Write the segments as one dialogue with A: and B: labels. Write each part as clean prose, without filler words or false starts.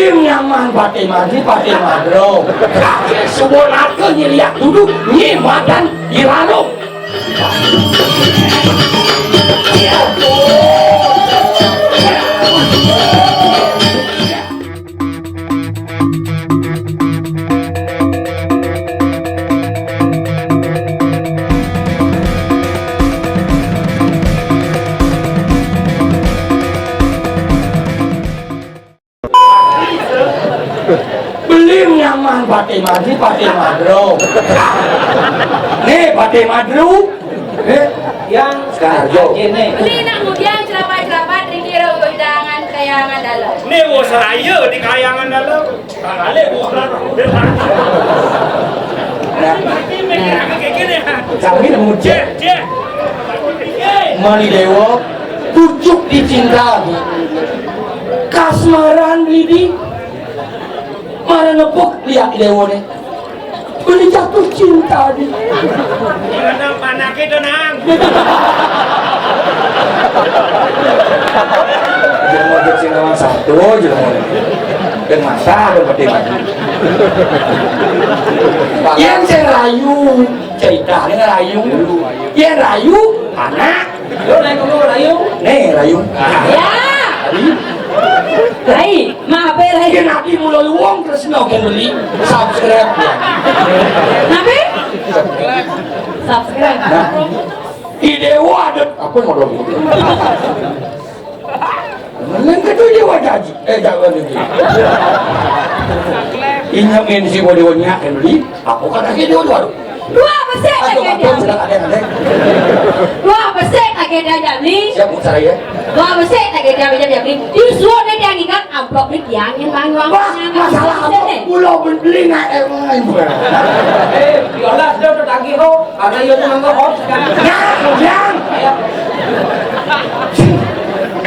A: Beli nyaman pakai mandi pakai madro. Kakek sebulan ke nyeliak duduk nyimadan di lalu. Beli nyaman pakai mandi pakai madro. Nih pakai madro. Yang sekarang ini.
B: Beli nak kemudian cerapat-cerapat dikira untuk hidangan kayangan dalam.
C: Nih gua seraya di kayangan dalam. Kali gua
A: Kami muncul. Mani dewa pucuk dicinta. Kasmaran Didi. Mana nepuk lihat dewa nih. Beli jatuh cinta di.
C: Jangan panak itu nang.
A: Jangan mau jadi lawan satu, jangan mau. Dan masa ada bagaimana? Yang saya rayu cerita ini rayu. Yang rayu anak. Lo naik kamu rayu? Nih rayu.
B: Ya. Rai, maaf ya Rai.
A: Yang nanti mulai uang terus nggak beli subscribe ya.
B: Nabi? Subscribe.
A: Nah, ide wadah apa yang mau lo buat? Yang kedua dia wajaji, jangan lagi. Inyamin si bodohnya beli, aku kan lagi dia waduh.
B: Dua besek kakek dia. Dua besek kakek dia jadi.
A: Siapa saya?
B: Dua besek kakek dia jadi. Di suara dia ngikat amplop di tiang yang bang uang.
A: Masalah apa? Pulau beli nggak emang?
D: Yolah sudah tertagih ho, ada yang mangga hot sekarang.
A: Yang.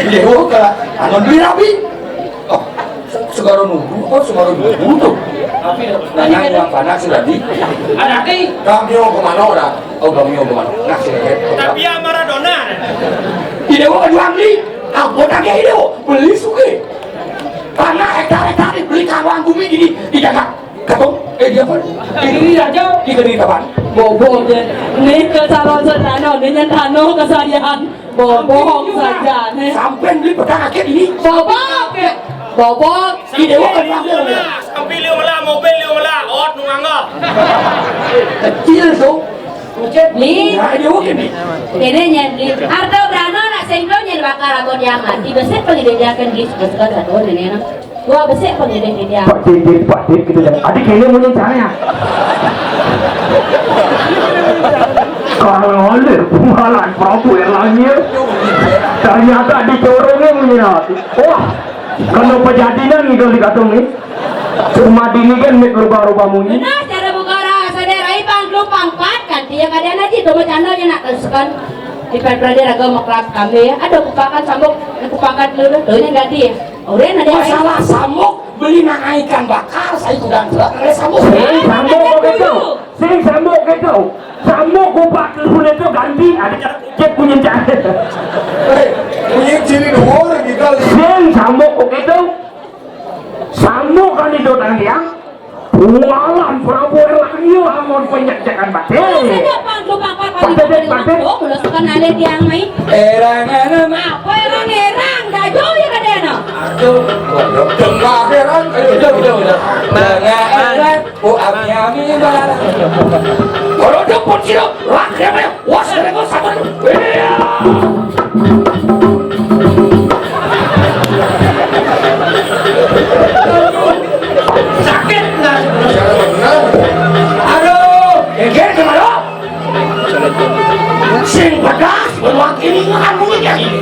A: Dewa kalau anon beli rapi. Oh, sekarang nunggu tuh. Nanya yang panas sudah di.
D: Ada di.
A: Kami mau kemana orang? Oh, kami mau kemana? Nah,
C: Tapi ya Maradona.
A: Dewa kejuang di. Aku tak kayak Dewa beli suke. Karena hektar-hektar beli kawan bumi gini dijaga. Ketemu, dia apa?
D: Ini aja.
A: Di kediri kapan?
E: Bobo je, ni kesalahan sederhana, ni yang tano kesalahan, bohong saja.
A: Sampai beli petang akhir ini.
E: Bobo,
A: Di Dewa kejuang dia.
C: Sampai liu malah mobil liu malah ot nungangga.
A: Kecil tuh.
B: Li,
A: Nah, Dewa gini.
B: ini nyari. Ardo berano nak sengkau nyari bakar atau jangan. Di besek pengidikan di suka satu ini nak. Dua besek pengidikan dia.
A: Pak Dit gitu ya. Adik ini mau caranya.
F: Kalau oleh pemalan Prabu Erlangga ternyata dicorongnya menyerati. Wah, kalau pejadian nih kalau dikatung nih, cuma dini kan mek rubah-rubah muni.
B: Nah, cara buka rasa daerah ipang lumpang kan dia kadang aja tuh channel yang nak kesukaan di pradera agama kelas kami ya. Ada kupakan sambung, kupakan dulu, dulunya ganti ya. Orang ada
A: Masalah samuk beli nak ikan bakar saya kurang jelas. Ada samuk.
F: Sing sambok gitu, sambok kupak telepon itu ganti, ada cek punya cara.
A: Punya ciri dua gitu.
F: Sing sambok gitu, sambok kan itu tanggiang. Walan Prabu Erlangga amun penyaksikan batin.
B: Saya pang lumpang
F: Batin.
B: oh, mulai suka nale tiang mai.
A: Erang
B: Apa erang, dah jauh ya kadena.
A: Tengah heran. Udah. Mengeran. Ami barang. Kalau dia pun sih, rakyatnya was dengan satu.
D: Sakit nggak?
A: Aduh, geger kemana? Sing pedas, berwakili ngan mungkin yang ini.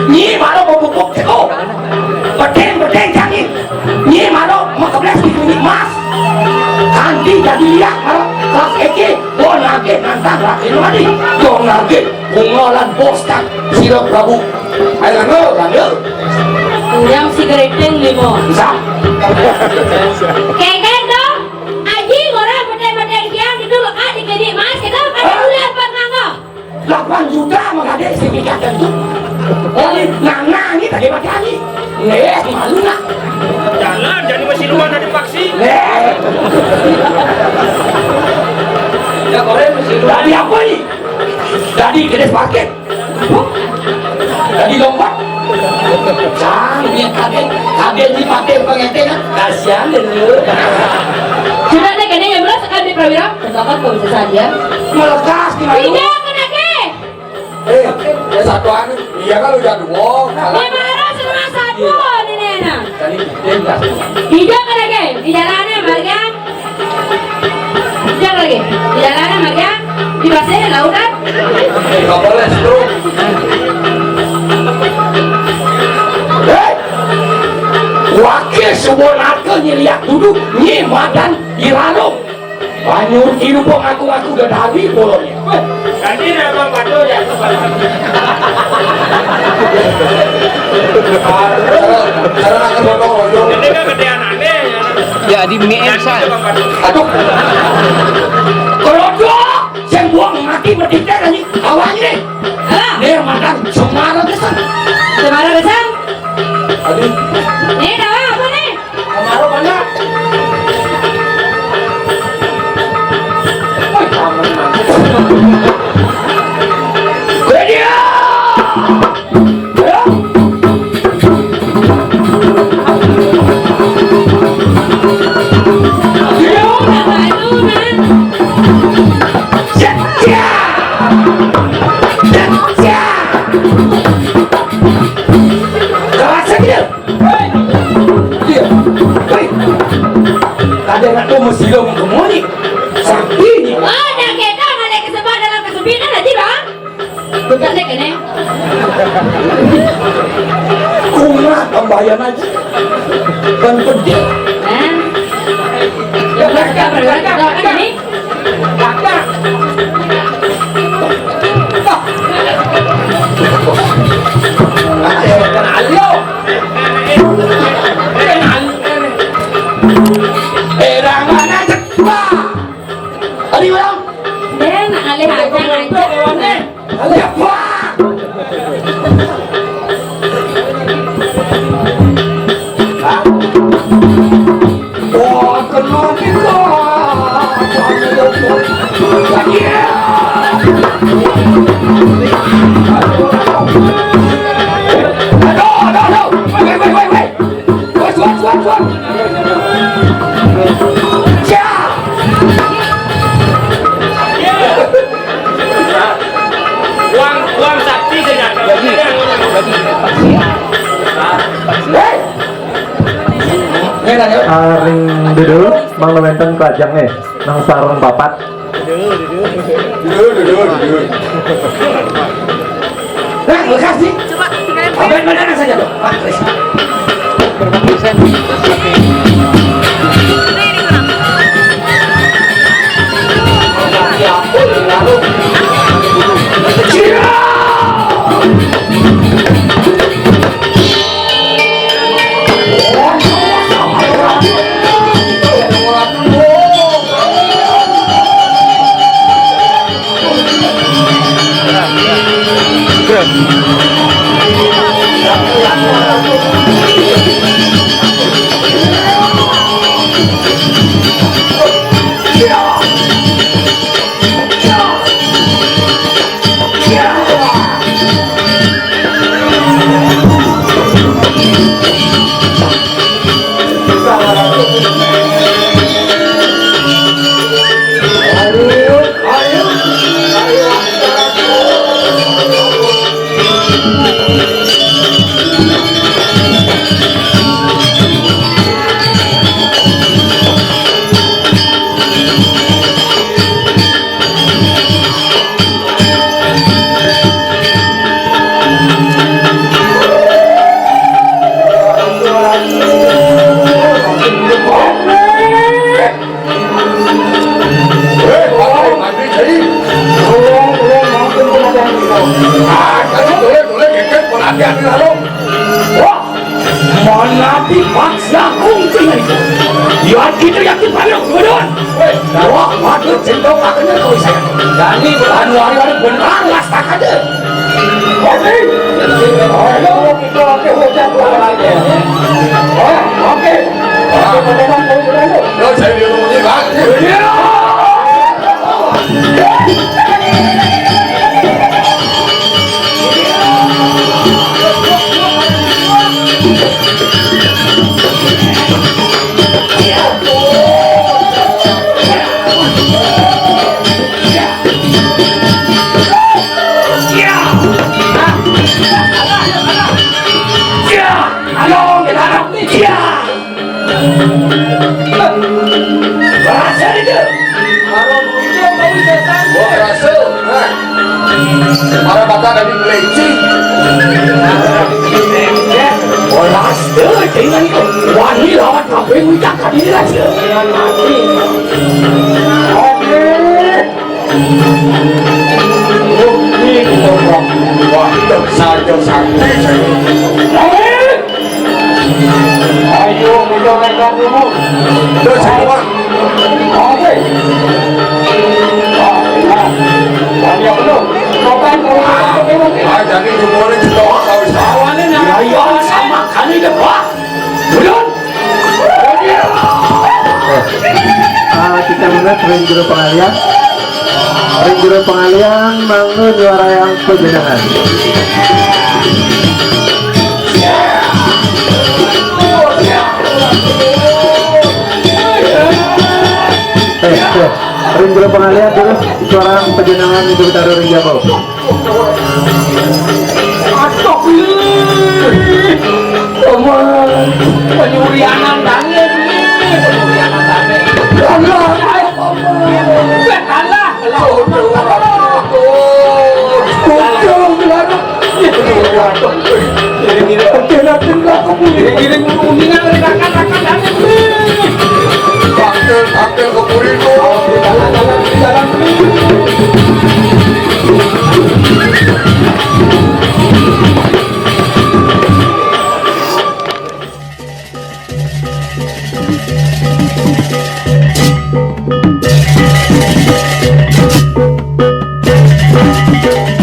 A: Nyi malu mau bubuk teko. Bedeng jangan. Nyi malu mau kebelas di dunia emas. Kanti jadi liak malu kelas eke. Bon lagi nantang lagi lagi. Jong lagi pengolan bostan sirap Prabu. Ayo lanjut.
E: yang sigareteng limo.
A: Bisa.
B: Keket dong. Aji orang bedeng tiang itu loh adik gede mas itu ada bulan buat nganggo.
A: 8 juta mengadek sertifikat itu. Oh, nang ini tadi pakai lagi. Malu nak.
C: Jalan
A: Agen di pakai pengen kan kasihan dulu.
B: Sudah deh kayaknya yang belas sekali prawira. Misalkan kau bisa saja.
A: Melekas di mana?
B: Tidak kena ke.
D: Ya satuan. Iya kan udah dua.
B: Gimana semua satu ini enak.
D: Jadi tinggal.
B: Tidak kena ke. Di jalannya marga. Jangan lagi. Di jalannya marga. Di pasirnya lautan.
D: Nggak boleh bro.
A: Wakil sebuah narko nyeliak duduk nyimadan irano banyur kirupong aku udah habis bolongnya
C: Ganti nama Pado ya.
D: Karena akan potong.
C: Ini kan gedean aneh.
G: Ya di mie Elsa.
A: aduh kelodok yang buang mati berdikter ini awalnya nih
B: Alah.
A: nih makan semarang kesan
B: Semara besar.
D: Aduh.
B: Ini dah apa nih?
A: kemarin mana gue dia
B: Oh, dah kita ada kesempatan dalam kesubinan aja bang. Bukan deh kene.
A: Kumah tambahan aja kan gede
B: Ya mereka berwarna kan ini.
A: kenal yo erang mana cepat tadi bang
B: Dia nak alih aja ngajar.
A: cepat wah kenal kita aduh wait cuan ya
C: Uang sakti saja.
F: Aring dulu Bang Lewenten kelajangnya nang sarung papat.
D: Duduk.
A: nah lekas nih abang mana saja dong Pak Kris mana dipaksa kunci itu ya gitu yakin paling kemudian wah waduh centong akhirnya kau saya jadi beranu hari-hari benar lastak aja oke ayo kita oke hujat lagi oke
D: Lo saya dia ngomongnya kan.
A: Berhasil itu.
D: Kalau ujung kau setan.
H: Gua berhasil. Nah. Para mata dari kelinci.
A: Olas deh, dengan itu. Wani lawan kambing ucap tadi aja. Oke.
H: Ini ngomong. Wah, saja sakti saya.
F: Ayo kita naikkan dulu.
H: Terus semua.
F: Oke. Banyak belum? Kapan kau
H: Ah, jadi jempolnya juga kau sawan.
A: Ya sama kali deh pak. Belum.
F: kita melihat ring juru pengalian. Ring juru pengalian bangun juara yang kejenangan. Ring juru pengalian terus suara penjenangan itu taruh ring jago.
D: Teman, penyurianan dangin nih, penyurianan dangin. Allah, Allah,
H: Akil ke puriku.
F: Thank you.